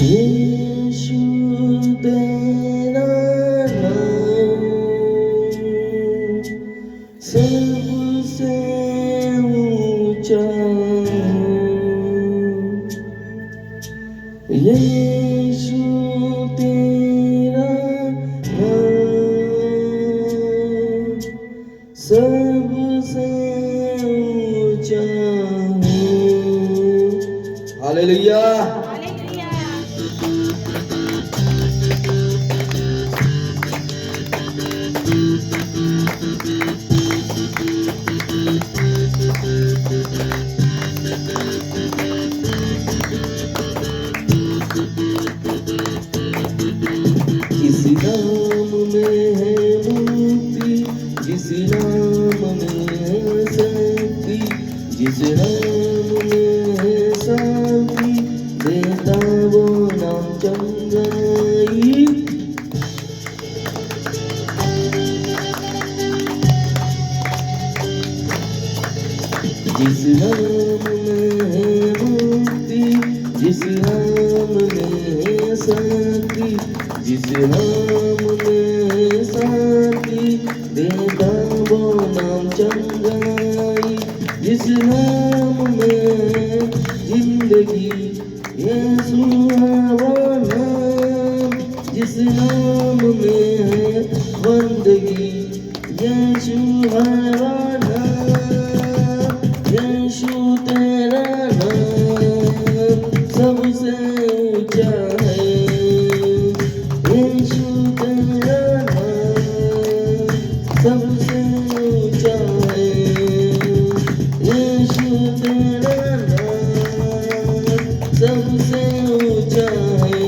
यीशु तेरा नाम सबसे ऊंचा है। यीशु तेरा नाम सबसे ऊंचा है। हालेलुया। जिस नाम में है मुक्ति, जिस नाम में है शक्ति, जिस नाम में है शांति, देता वो नाम चंगाई। जिस नाम में है मुक्ति, जिस नाम में है शक्ति, जिस नाम में है शांति, देता वो नाम चंगाई। जिस नाम में है जिंदगी, यीशु है वो नाम। जिस नाम में है बंदगी, यीशु है वो नाम। यीशु तेरा नाम सबसे ऊंचा है। यीशु तेरा नाम सबसे ऊंचा है। यीशु तेरा नाम सबसे ऊंचा है।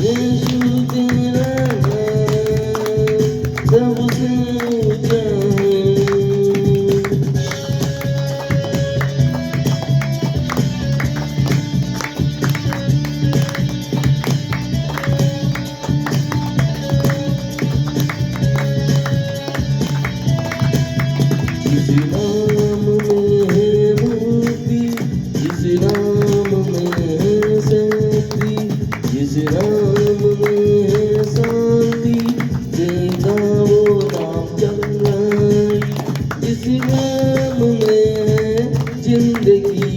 यीशु तेरा नाम सबसे ऊंचा है। जिस नाम में है मुक्ति, जिस नाम में है शक्ति, जिस नाम में है शांति, देता वो नाम चंगाई। जिस नाम में है जिंदगी,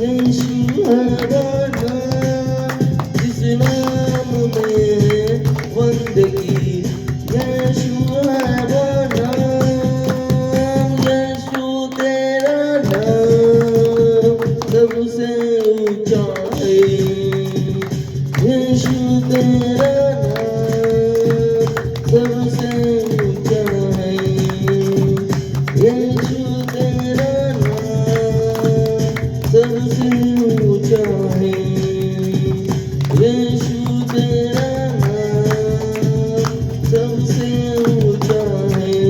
यीशु है वो नाम। जिस नाम में है बंदगी, यीशु है वो नाम। यीशु तेरा नाम सबसे ऊंचा है। यीशु तेरा नाम सबसे ऊंचा है। यीशु तेरा नाम सबसे ऊंचा है। यीशु तेरा नाम सबसे ऊंचा है।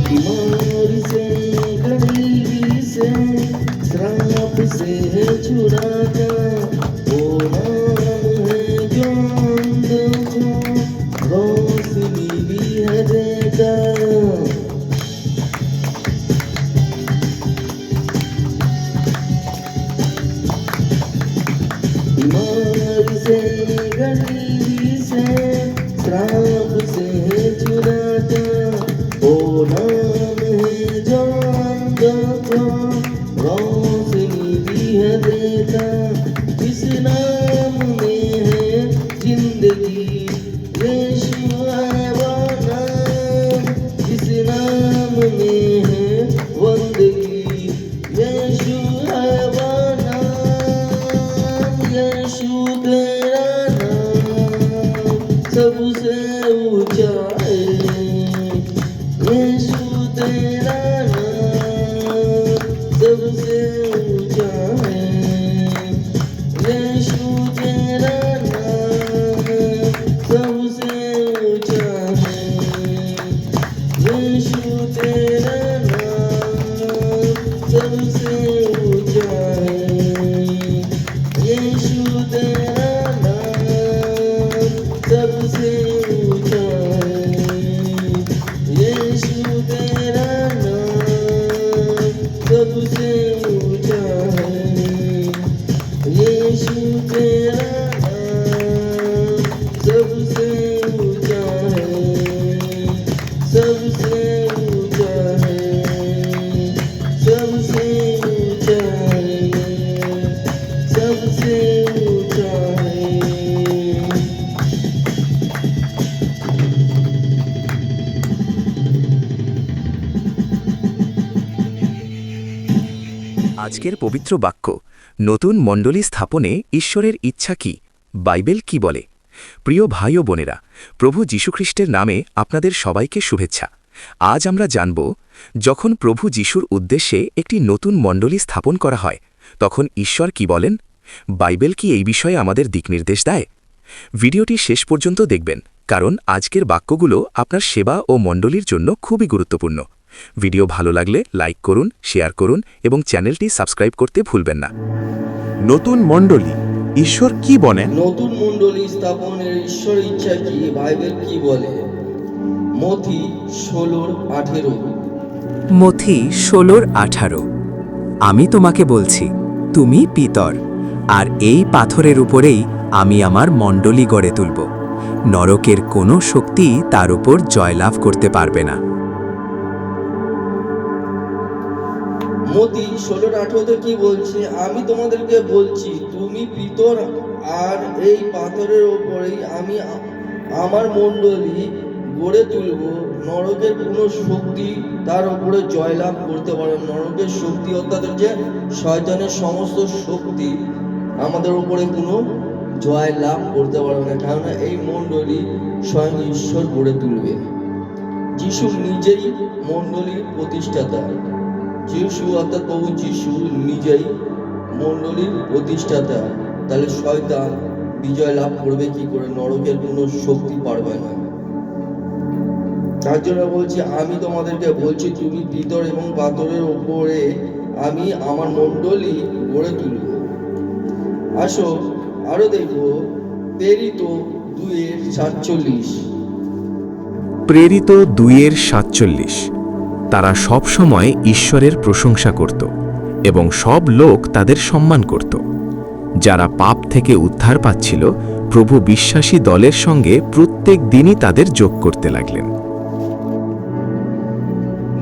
बीमारी से, गरीबी से, श्राप से है छुड़ाता वो नाम है जो अंधों को रोशनी भी है देता। बीमारी से, गरीबी से, श्राप से है छुड़ाता वो नाम है जो अंधों को रोशनी भी है देता, इस नाम में है जिंदगी, यीशु है वो नाम, इस नाम में है बंदगी, यीशु है वो नाम, यीशु तेरा नाम सबसे ऊंचा है, यीशु तेरा नाम सबसे ऊंचा है, यीशु तेरा नाम सबसे ऊंचा है, यीशु तेरा नाम सबसे ऊंचा है, यीशु तेरा नाम सबसे ऊंचा है, यीशु तेरा नाम सबसे ऊंचा है, यीशु तेरा नाम सबसे ऊंचा है, सबसे ऊंचा है, सबसे ऊंचा है, सबसे ऊंचा है। আজকের পবিত্র বাক্য, নতুন মণ্ডলী স্থাপনে ঈশ্বরের ইচ্ছা কি, বাইবেল কি বলে? প্রিয় ভাই ও বোনেরা, প্রভু যীশুখ্রিস্টের নামে আপনাদের সবাইকে শুভেচ্ছা। আজ আমরা জানব, যখন প্রভু যীশুর উদ্দেশ্যে একটি নতুন মণ্ডলী স্থাপন করা হয়, তখন ঈশ্বর কি বলেন? বাইবেল কি এই বিষয়ে আমাদের দিকনির্দেশ দেয়? ভিডিওটি শেষ পর্যন্ত দেখবেন, কারণ আজকের বাক্যগুলো আপনার সেবা ও মণ্ডলীর জন্য খুবই গুরুত্বপূর্ণ। ভিডিও ভালো লাগলে লাইক করুন, শেয়ার করুন এবং চ্যানেলটি সাবস্ক্রাইব করতে ভুলবেন না। নতুন মণ্ডলী, ঈশ্বর কি বলেন? নতুন মণ্ডলী স্থাপনের ঈশ্বরের ইচ্ছা কি, বাইবেল কি বলে? মথি 16:18। মথি 16:18। আমি তোমাকে বলছি, তুমি পিতর, আর এই পাথরের উপরেই আমি আমার মণ্ডলী গড়ে তুলব। নরকের কোনো শক্তি তার উপর জয়লাভ করতে পারবে না। মতি 16:18 কি বলছে? আমি তোমাদেরকে বলছি, তুমি পিতর, আর এই পাথরের ওপরেই আমি আমার মণ্ডলী গড়ে তুলব। নরকের কোনো শক্তি তার উপরে জয়লাভ করতে পারে না। নরকের শক্তি অর্থাৎ যে শয়তানের সমস্ত শক্তি আমাদের উপরে কোনো জয়লাভ করতে পারবে না, কেননা এই মণ্ডলী স্বয়ং ঈশ্বর গড়ে তুলবে। যিশু নিজেই মণ্ডলীর প্রতিষ্ঠাতা। যিশু অর্থাৎ প্রভু যিশু নিজেই মণ্ডলীর প্রতিষ্ঠাতা। তাহলে শয়তান বিজয় লাভ করবে কি করে? নরকের কোনো শক্তি পারবে না। তার জন্য বলছি, আমি তোমাদেরকে বলছি, তুমি পিতর, এবং পাথরের ওপরে আমি আমার মণ্ডলী গড়ে তুলব। আসো আরো দেখবো, প্রেরিত 2:47। প্রেরিত 2:47। তারা সব সময় ঈশ্বরের প্রশংসা করত এবং সব লোক তাদের সম্মান করত। যারা পাপ থেকে উদ্ধার পাচ্ছিল, প্রভু বিশ্বাসী দলের সঙ্গে প্রত্যেক দিনই তাদের যোগ করতে লাগলেন।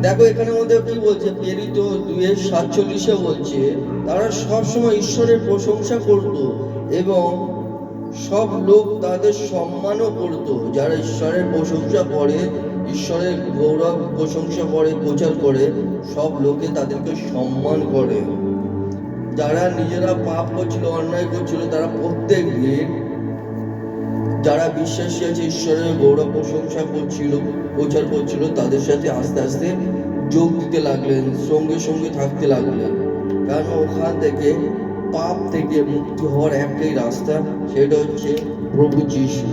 দেখো এখানে মধ্যে কি বলছে? প্রেরিত 2:47 বলছে, তারা সব সময় ঈশ্বরের প্রশংসা করত এবং সব লোক তাদের সম্মানও করত। যারা ঈশ্বরের প্রশংসা করে, ঈশ্বরের গৌরব প্রশংসা করে, প্রচার করে, সব লোকে তাদেরকে সম্মান করে। যারা নিজেরা পাপ করছিল, অন্যায় করছিল, তারা প্রত্যেক দিন, যারা বিশ্বাসী আছে, ঈশ্বরের গৌরব প্রশংসা করছিল, প্রচার করছিল, তাদের সাথে আস্তে আস্তে যোগ দিতে লাগলেন, সঙ্গে সঙ্গে থাকতে লাগলেন। কারণ ওখান থেকে, পাপ থেকে মুক্তি হওয়ার একটাই রাস্তা, সেটা হচ্ছে প্রভু যিশু।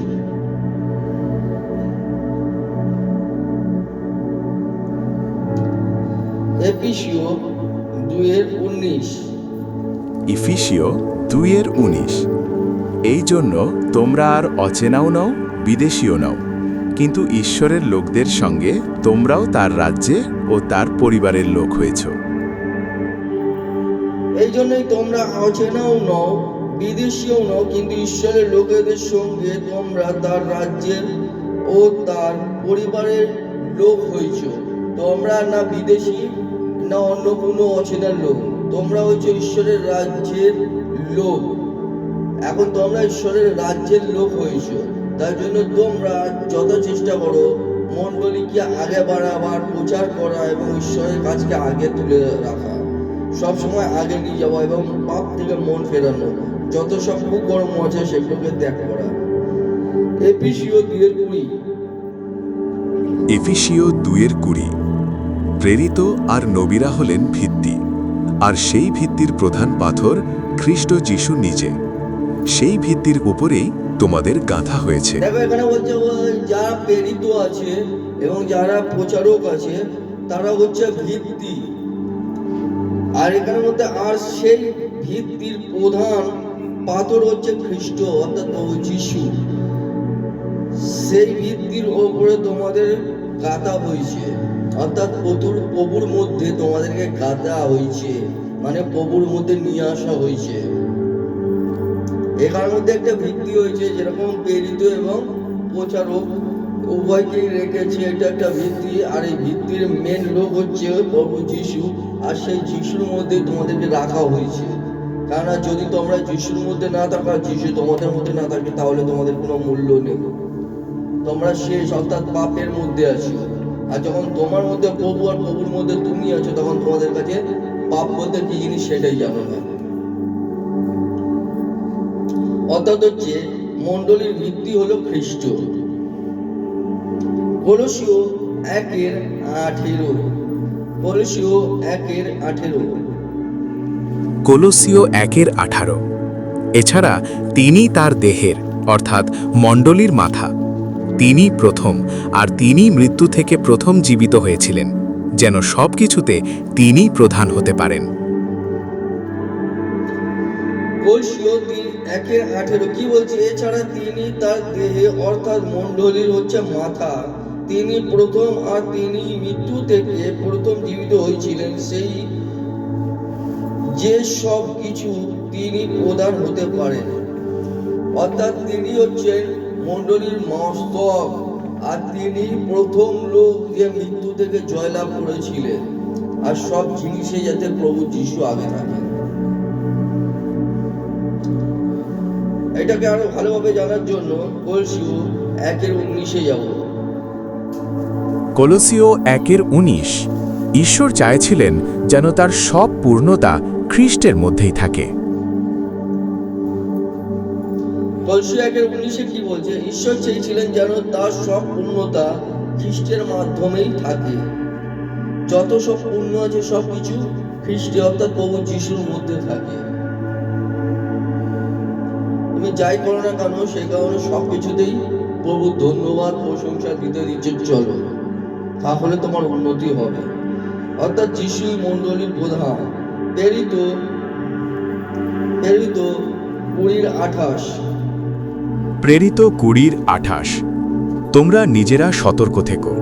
এফেসীয় 2:19। ইফিসীয় 2:19। এই জন্য তোমরা আর অচেনাও নও, বিদেশীও নও, কিন্তু ঈশ্বরের লোকদের সঙ্গে তোমরাও তার রাজ্যে ও তার পরিবারের লোক হয়েছ। এই জন্যই তোমরা অচেনাও নও, বিদেশীও নও, কিন্তু ঈশ্বরের লোকেদের সঙ্গে তোমরা তার রাজ্যের ও তার পরিবারের লোক হয়েছ। তোমরা না বিদেশী, না অন্য কোনো অচেনা লোক। তোমরা হচ্ছে ঈশ্বরের রাজ্যের লোক। এখন তোমরা ঈশ্বরের রাজ্যের লোক হয়েছো, তার জন্য তোমরা যত চেষ্টা করো মণ্ডলীকে আগে বাড়াবার, প্রচার করা এবং ঈশ্বরের কাজকে আগে তুলে রাখা, সব সময় আগে নিয়ে যাওয়া এবং পাপ থেকে মন ফেরানো, যত সব কুকর্ম আছে সেগুলোকে ত্যাগ করা। এফিসীয় 2:20। এফিসীয় 2:20। প্রেরিত আর নবীরা হলেন ভিত্তি, আর সেই ভিত্তির প্রধান পাথর খ্রিস্ট যিশু নিজে। সেই ভিত্তির উপরেই তোমাদের গাঁথা হয়েছে। দেখো এখানে বলছে যারা প্রেরিত আছে এবং যারা প্রচারক আছে তারা হচ্ছে ভিত্তি, আর এখানে মধ্যে আর সেই ভিত্তির প্রধান পাথর হচ্ছে খ্রিস্ট অর্থাৎ প্রভু যিশু। সেই ভিত্তির ওপরে তোমাদের গাঁথা হয়েছে, অর্থাৎ প্রভুর মধ্যে তোমাদেরকে গাঁথা হয়েছে, মানে প্রভুর মধ্যে নিয়ে আসা হয়েছে। এখানের মধ্যে একটা ভিত্তি হয়েছে, যেরকম প্রেরিত এবং প্রচারক উভয়কেই রেখেছে, এটা একটা ভিত্তি। আর এই ভিত্তির মেন লোক হচ্ছে প্রভু যিশু, আর সেই যিশুর মধ্যে তোমাদেরকে রাখা হয়েছে। কেননা যদি তোমরা যিশুর মধ্যে না থাকো, যিশু তোমাদের মধ্যে না থাকে, তাহলে তোমাদের কোনো মূল্য নেই। তোমরা শেষ, অর্থাৎ পাপের মধ্যে আছো। আর যখন তোমার মধ্যে প্রভু আর প্রভুর মধ্যে তুমি আছো, তখন তোমাদের কাছে পাপ বলতে কি জিনিস সেটাই জানো না। অর্থাৎ হচ্ছে মণ্ডলীর ভিত্তি হলো খ্রিস্ট। কলোসীয় 1:18। কলোসীয় 1:18। কলোসীয় 1:18। এছাড়া তিনি তার দেহের অর্থাৎ মণ্ডলীর মাথা। তিনি প্রথম, আর তিনি মৃত্যু থেকে প্রথম জীবিত হয়েছিলেন, যেন সব কিছুতে তিনি প্রধান হতে পারেন। কলোসীয় 1:18 কি বলছে? এছাড়া তিনি তার দেহে অর্থাৎ মণ্ডলীর হচ্ছে মাথা। তিনি প্রথম, আর তিনি মৃত্যু থেকে প্রথম জীবিত হয়েছিলেন, সেই যে সব কিছু তিনি প্রধান হতে পারেন। অর্থাৎ তিনি হচ্ছেন মণ্ডলীর মস্তক, আর তিনি প্রথম লোক যে মৃত্যু থেকে জয়লাভ করেছিলেন, আর সব জিনিসে যাতে প্রভু যিশু আগে থাকেন। এটাকে আরো ভালোভাবে জানার জন্য কলোসীয় 1:19 যাব। কলোসীয় 1:19। ঈশ্বর চাইছিলেন যেন তার সব পূর্ণতা খ্রিস্টের মধ্যেই থাকে। কলোসীয় 1:19 কি বলছে? ঈশ্বর চেয়েছিলেন যেন তার সব পূর্ণতা খ্রিস্টের মাধ্যমেই থাকে। যত সব পূর্ণ আছে সবকিছু খ্রিস্টে অর্থাৎ প্রভু যিশুর মধ্যে থাকে। তুমি যাই করো না কেন, সেই কারণে সবকিছুতেই প্রভু ধন্যবাদ প্রশংসা দিতে দিচ্ছে, চলো, তাহলে তোমার উন্নতি হবে। অর্থাৎ যিশুই মণ্ডলীর প্রধান। প্রেরিত 20:28। প্রেরিত 20:28। তোমরা নিজেরা সতর্ক থেকো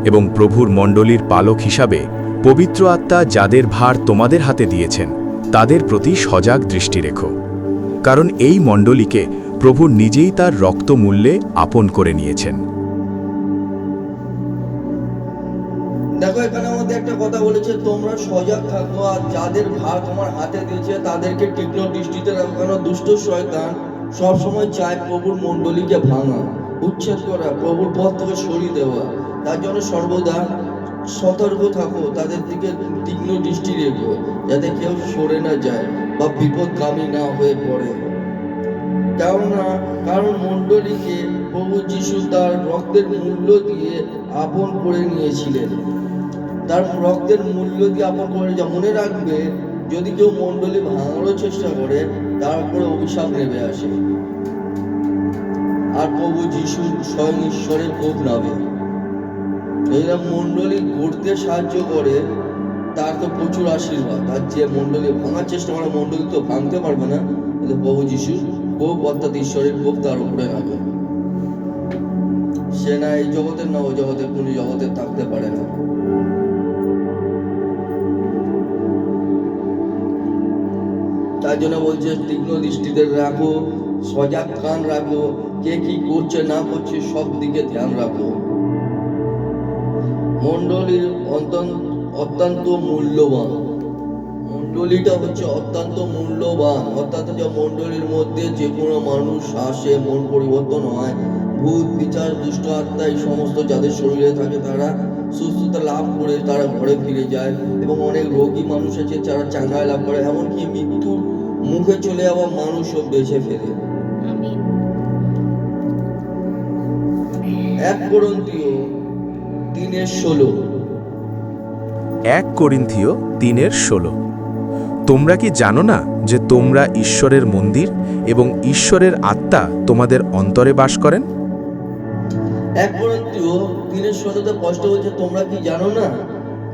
এবং প্রভুর মণ্ডলীর পালক হিসাবে পবিত্র আত্মা যাদের ভার তোমাদের হাতে দিয়েছেন তাদের প্রতি সজাগ দৃষ্টি রেখো, কারণ এই মণ্ডলীকে প্রভু নিজেই তার রক্ত মূল্যে আপন করে নিয়েছেন। দেখো এখানে আমাদের একটা কথা বলেছে, তোমরা সজাগ থাকো আর যাদের ভার তোমার হাতে দিয়েছে তাদেরকে তীক্ষ্ণ দৃষ্টিতে রাখো। কেন দুষ্ট শয়তান সবসময় চায় প্রভুর মণ্ডলীকে ভাঙা, উচ্ছেদ করা, প্রভুর পথ থেকে সরিয়ে দেওয়া। তার জন্য সর্বদা সতর্ক থাকো, তাদের দিকে তীক্ষ্ণ দৃষ্টি রেখো, যাতে কেউ সরে না যায় বা বিপদগামী না হয়ে পড়ে। কারণ মণ্ডলীকে প্রভু যিশু তার রক্তের মূল্য দিয়ে আপন করে নিয়েছিলেন। তার রক্তের মূল্য দিয়ে আপন করে, যা মনে রাখবে, যদি কেউ মণ্ডলী ভাঙারও চেষ্টা করে তার উপরে অভিশাপ নেমে আসে, আর প্রভু যিশু স্বয়ং ঈশ্বরের কোপ নামে। এরা মণ্ডলী গড়তে সাহায্য করে, তার তো প্রচুর আশীর্বাদ। আর যে মণ্ডলী ভাঙার চেষ্টা করে, মণ্ডলী তো ভাঙতে পারবে না, কিন্তু প্রভু যিশু কোপ অর্থাৎ ঈশ্বরের কোপ তার উপরে নামে। সে না এই জগতের না ওই জগতের, কোন জগতে থাকতে পারে না। তার জন্য বলছে তীক্ষ্ণ দৃষ্টিতে রাখো, সজাগ কান রাখো, কে কি করছে না করছে সব দিকে ধ্যান রাখো। মণ্ডলীর অত্যন্ত মূল্যবান। মণ্ডলীটা হচ্ছে অত্যন্ত মূল্যবান, অর্থাৎ যে মণ্ডলীর মধ্যে যে কোনো মানুষ আসে, মন পরিবর্তন হয়, ভূত বিচার দুষ্ট আত্মা এই সমস্ত যাদের শরীরে থাকে তারা সুস্থতা লাভ করে তারা ঘরে ফিরে যায়, এবং অনেক রোগী মানুষ আছে যারা চাঙ্গাই লাভ করে, এমনকি মৃত্যুর মুখে চলে যাওয়া মানুষও বেঁচে ফেরে। 1 কোরিন্থীয় 3:16। 1 কোরিন্থীয় 3:16। তোমরা কি জানো না যে তোমরা ঈশ্বরের মন্দির এবং ঈশ্বরের আত্মা তোমাদের অন্তরে বাস করেন? 1 কোরিন্থীয় 3:16 স্পষ্ট বলছে, তোমরা কি জানো না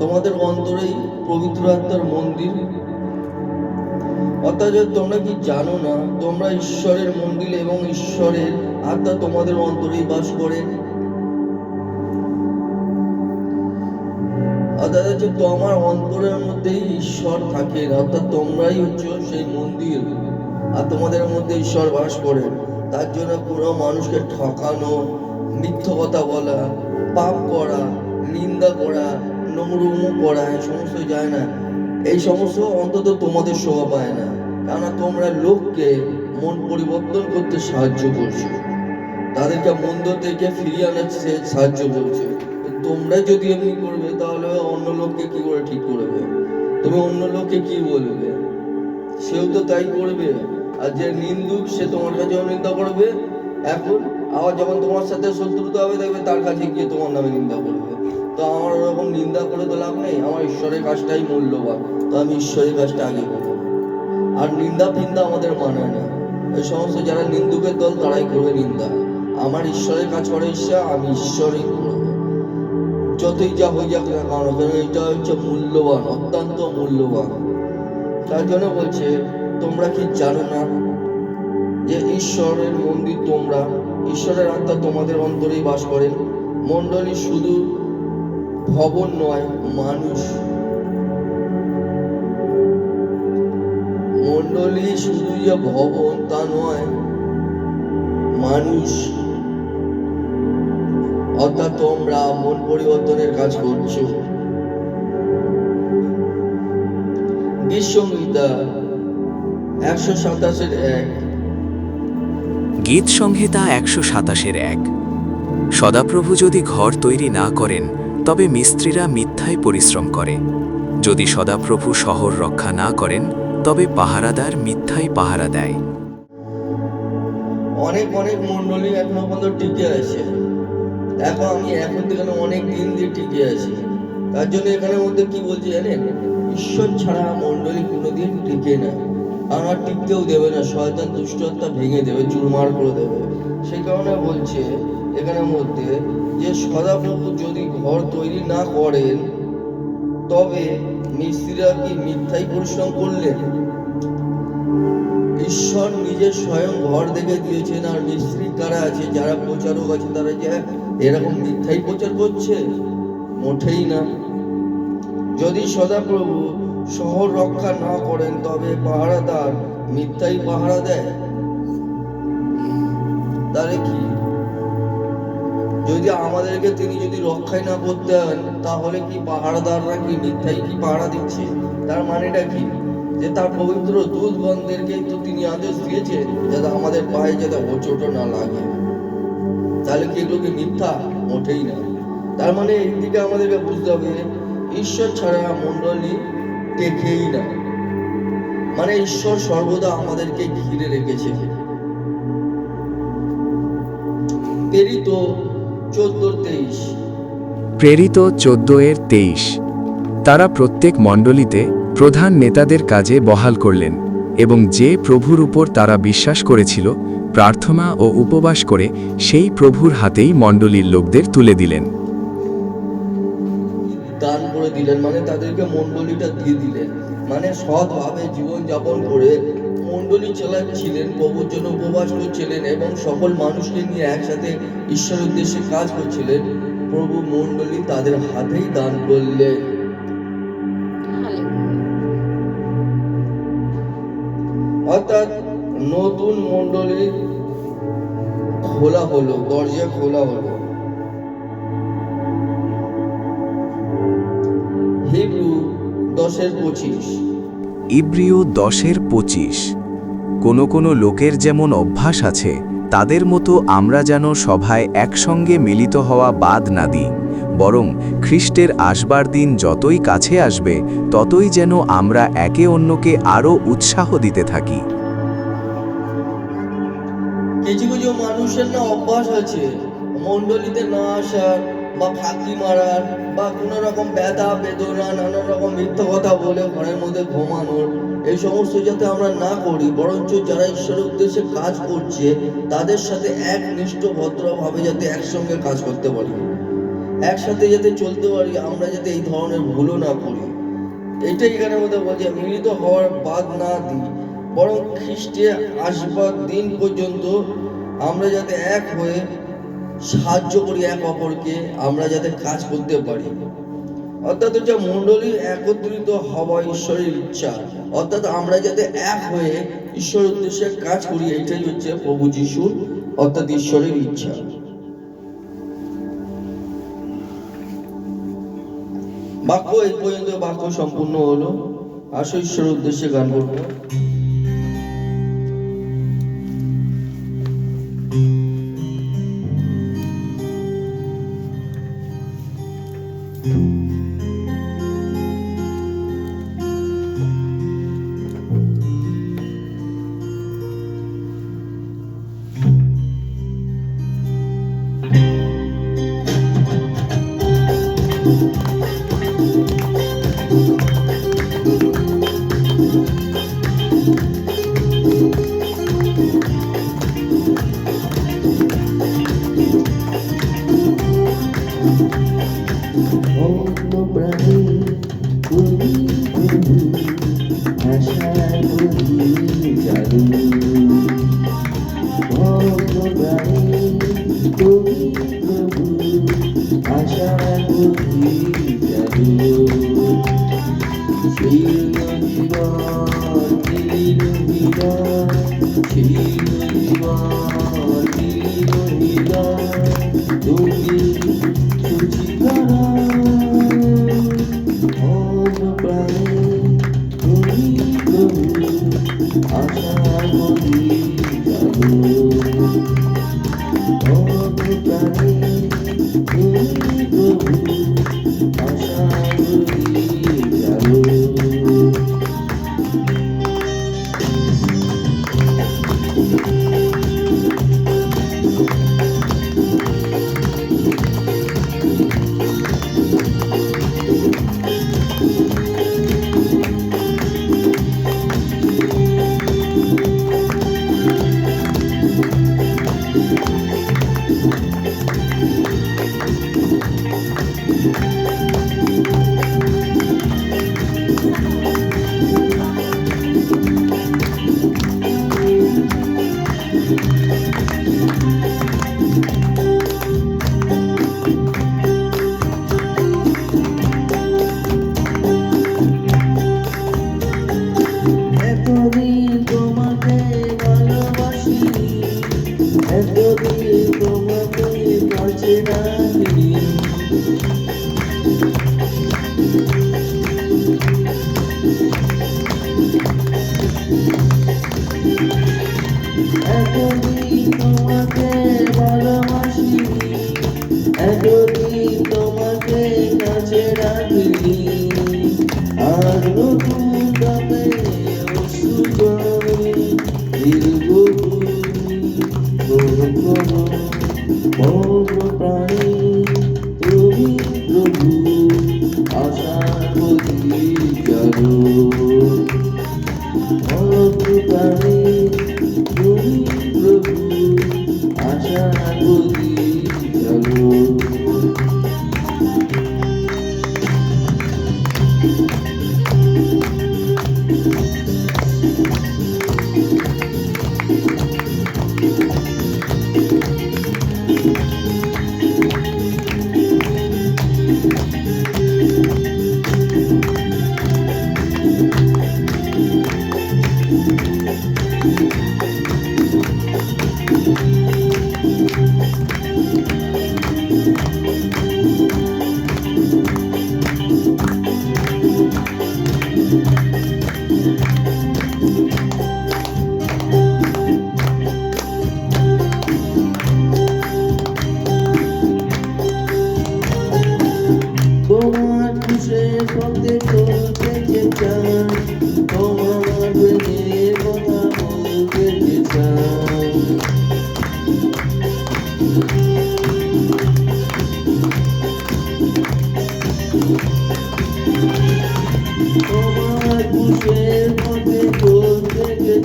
তোমাদের অন্তরেই পবিত্র আত্মার মন্দির। অর্থাৎ তোমরা কি জানো না তোমরা ঈশ্বরের মন্দির এবং ঈশ্বরের আত্মা তোমাদের অন্তরেই বাস করেন। অর্থাৎ হচ্ছে তোমার অন্তরের মধ্যেই ঈশ্বর থাকেন, অর্থাৎ তোমরাই হচ্ছে সেই মন্দির আর তোমাদের মধ্যে ঈশ্বর বাস করেন। তার জন্য কোনো মানুষকে ঠকানো, মিথ্যা কথা বলা, পাপ করা, নিন্দা করা, নোংরুমো করা এই সমস্ত যায় না। এই সমস্ত অন্তত তোমাদের শোভা পায় না, কেননা তোমরা লোককে মন পরিবর্তন করতে সাহায্য করছো, তাদেরকে মন্দ থেকে ফিরিয়ে আনাতে সাহায্য করছো। তোমরা যদি এমনি করবে তাহলে অন্য লোককে কি করে ঠিক করবে? তুমি অন্য লোককে কি বলবে? সেও তো তাই করবে। আর যে নিন্দুক সে তোমার কাছে নিন্দা করবে, এখন আবার যখন তোমার সাথে শত্রুতা হবে দেখবে তার কাছে গিয়ে তোমার নামে নিন্দা করবে। তো আমার ওরকম নিন্দা করে তো লাভ নেই, আমার ঈশ্বরের কাজটাই মূল্যবান, তো আমি ঈশ্বরের কাজটা আগে করবো। আর নিন্দা ফিন্দা আমাদের মানে না, এই সমস্ত যারা নিন্দুকের দল তারাই করবে নিন্দা। আমার ঈশ্বরের কাজ করে ইচ্ছা, আমি ঈশ্বরই করবো, যতই যা হয়ে যাক না কারণ এটা হচ্ছে মূল্যবান, অত্যন্ত মূল্যবান। তার জন্য বলছে, তোমরা কি জানো না যে ঈশ্বরের মন্দির তোমরা, ঈশ্বরের আত্মা তোমাদের অন্তরেই বাস করেন। মণ্ডলী শুধু ভবন নয়, মানুষ। মণ্ডলী শুধু যে ভবন তা নয়, মানুষ। অর্থাৎ তোমরা মন পরিবর্তনের কাজ করছো। গীতসংহিতা 127:1। গীত সংহিতা 127:1। সদাপ্রভু যদি ঘর তৈরি না করেন তবে মিস্ত্রিরা মিথ্যায় পরিশ্রম করে। যদি সদাপ্রভু শহর রক্ষা না করেন তবে পাহারাদার মিথ্যায় পাহারা দেয়। অনেক অনেক মণ্ডলী এখনো পর্যন্ত টিকে আছে। দেখো আমি এখন থেকে অনেক দিন দিয়ে টিকে আছি। তার জন্য এখানের মধ্যে কি বলছি জানেন? ঈশ্বর ছাড়া মণ্ডলী কোনোদিন টিকে না, আর টিকতেও দেবে না। শয়তান দুষ্টতা ভেঙে দেবে, চুরমার করে দেবে। সেই কারণে বলছে এখানের মধ্যে যে সদাপ্রভু যদি ঘর তৈরি না করেন তবে মিস্ত্রিরা কি মিথ্যাই পরিশ্রম করলেন? ঈশ্বর নিজে স্বয়ং ঘর দেখে দিয়েছেন, আর মিস্ত্রি কারা আছে, যারা প্রচারক আছে তারা যে এরকম মিথ্যাই প্রচার করছে? মোটেই না। যদি সদাপ্রভু শহর রক্ষা না করেন তবে পাহারাদার মিথ্যাই পাহারা দেয়। তাহলে কি, যদি আমাদেরকে তিনি যদি রক্ষাই না করতেন তাহলে কি পাহারাদাররা কি মিথ্যাই কি পাহারা দিচ্ছে? তার মানেটা কি? যে তার পবিত্র দূতগণদেরকে তো তিনি আদেশ দিয়েছেন যাতে আমাদের পায়ে যাতে হোঁচট না লাগে। তাহলে কি এগুলো কি মিথ্যা? মোটেই না। তার মানে এই দিকে আমাদেরকে বুঝতে হবে, ঈশ্বর ছাড়া মণ্ডলী টেকেই না। মানে ঈশ্বর সর্বদা আমাদেরকে ঘিরে রেখেছে। প্রেরিত 14:23। প্রেরিত 14:23। তারা প্রত্যেক মণ্ডলীতে প্রধান নেতাদের কাজে বহাল করলেন এবং যে প্রভুর উপর তারা বিশ্বাস করেছিল প্রার্থনা ও উপবাস করে সেই প্রভুর হাতেই মণ্ডলীর লোকদের তুলে দিলেন। দান করে দিলেন, মানে তাদেরকে মণ্ডলীটা দিয়ে দিলেন। মানে সৎভাবে জীবন যাপন করে মণ্ডলী চালাচ্ছিলেন, প্রভুর জন্য উপবাস করছিলেন এবং সকল মানুষকে নিয়ে একসাথে ঈশ্বরের উদ্দেশ্যে কাজ করছিলেন। প্রভু মণ্ডলী তাদের হাতেই দান করলেন। অর্থাৎ নতুন মণ্ডলী খোলা হলো, দরজা খোলা হলো। হিব্রু 10:25। ইব্রিয় 10:25। কোনো কোনো লোকের যেমন অভ্যাস আছে, তাদের মতো আমরা যেন সভায় একসঙ্গে মিলিত হওয়া বাদ না দিই, বরং খ্রিস্টের আসবার দিন যতই কাছে আসবে ততই যেন আমরা একে অন্যকে আরও উৎসাহ দিতে থাকি। কিছু কিছু মানুষের না অভ্যাস আছে মণ্ডলীতে না আসার বা ফাঁকি মারার বা কোনো রকম ব্যথা বেদনা নানা রকম মিথ্যা কথা বলে ঘরের মধ্যে ঘুমানোর। এই সমস্ত যাতে আমরা না করি, বরঞ্চ যারা ঈশ্বরের উদ্দেশ্যে কাজ করছে তাদের সাথে একনিষ্ঠ ভদ্রভাবে যাতে একসঙ্গে কাজ করতে পারি, একসাথে যাতে চলতে পারি, আমরা যাতে এই ধরনের ভুলও না করি। এটাই এখানে মধ্যে বলছে মিলিত হওয়ার বাদ না দিই, বরং খ্রিস্টের আসবার দিন পর্যন্ত আমরা যাতে এক হয়ে সাহায্য করি এক অপরকে, আমরা যাতে কাজ করতে পারি। অর্থাৎ হচ্ছে মণ্ডলী একত্রিত হওয়া ঈশ্বরের ইচ্ছা, অর্থাৎ আমরা যাতে এক হয়ে ঈশ্বরের উদ্দেশ্যে কাজ করি, এটাই হচ্ছে প্রভু যিশুর অর্থাৎ ঈশ্বরের ইচ্ছা। বাক্য এই পর্যন্ত বাক্য সম্পূর্ণ হলো। আসো ঈশ্বরের উদ্দেশ্যে গান করবো।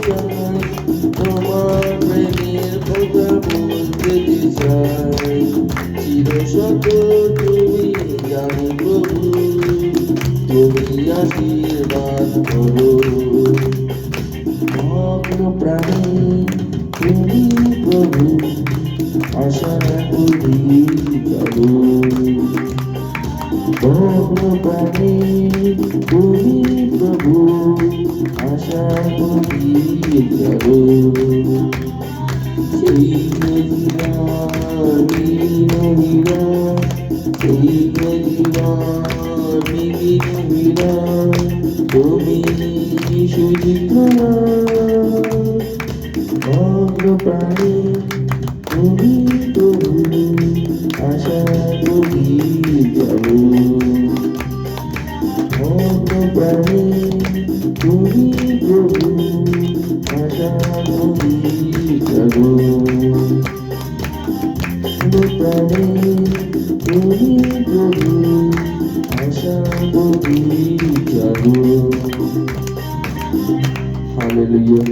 চাই, তোমার প্রেমের কথা বলতে চাই। চিরশত তুমি জানি প্রভু, তুমি আশীর্বাদ করো। মগ্ন প্রাণে তুমি প্রভু, আশা করি যাব। মগ্ন প্রাণে তুমি প্রভু, আশা করি যাব। সেই নদীর মহিলা, সেই নদীর মহিলা, তুমি সুচিত্রা। মগ্ন প্রাণে তুমি প্রভু, আশা করি যাব। মগ্ন প্রাণে তুমি প্রভু, আশা করি যাব। প্রাণে তুমি প্রভু, আশা করি যাব। হালেলুয়া।